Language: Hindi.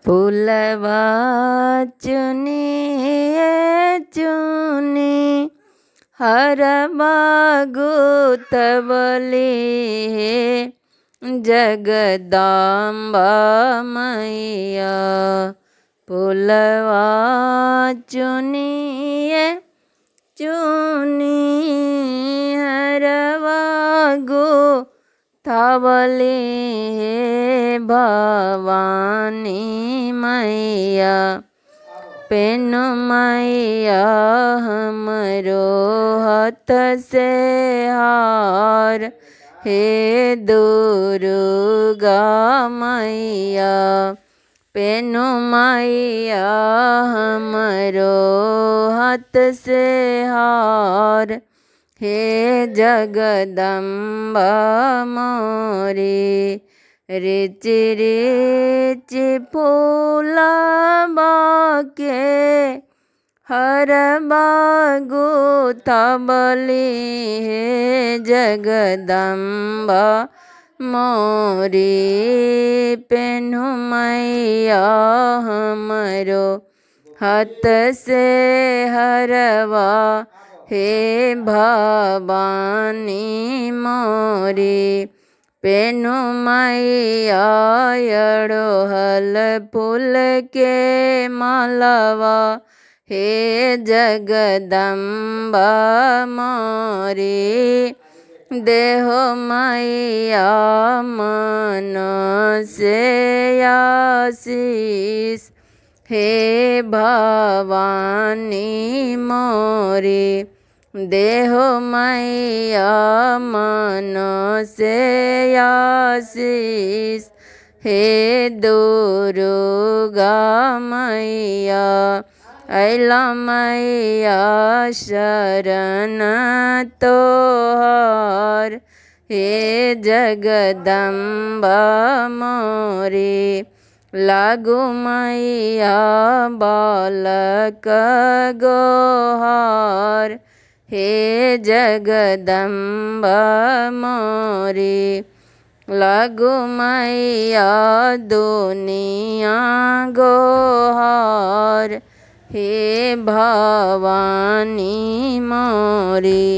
फूलवा चुनिए चुनी हरवा गुथवली जगदम्बा मैया। फूलवा चुनिए चुनी हरवा गुथवली भवानी मैया। पेनु मैया हमरो हाथ से हार हे दुर्गा मैया। पेनु मैया हमरो हाथ से हार हे जगदम्बा मोरी। रिचि रिचि फूलवा के हरवा गुथवली हे जगदम्बा मोरी। पेनु मैया हमरो हाथ से हरवा हे भवानी मोरी। पेनु मैया अड़हुल फूल के मालवा हे जगदम्बा मोरी। देहो मैया मन से आशीष हे भवानी मोरी। देहो मैया मन से आशीष हे दुर्गा मैया। अइला मैया शरण तोहर हे जगदम्बा मोरी। लागू मैया बालक गोहार हे जगदम्बा मोरी। लागू मैया दुनिया गोहार हे भवानी मोरी।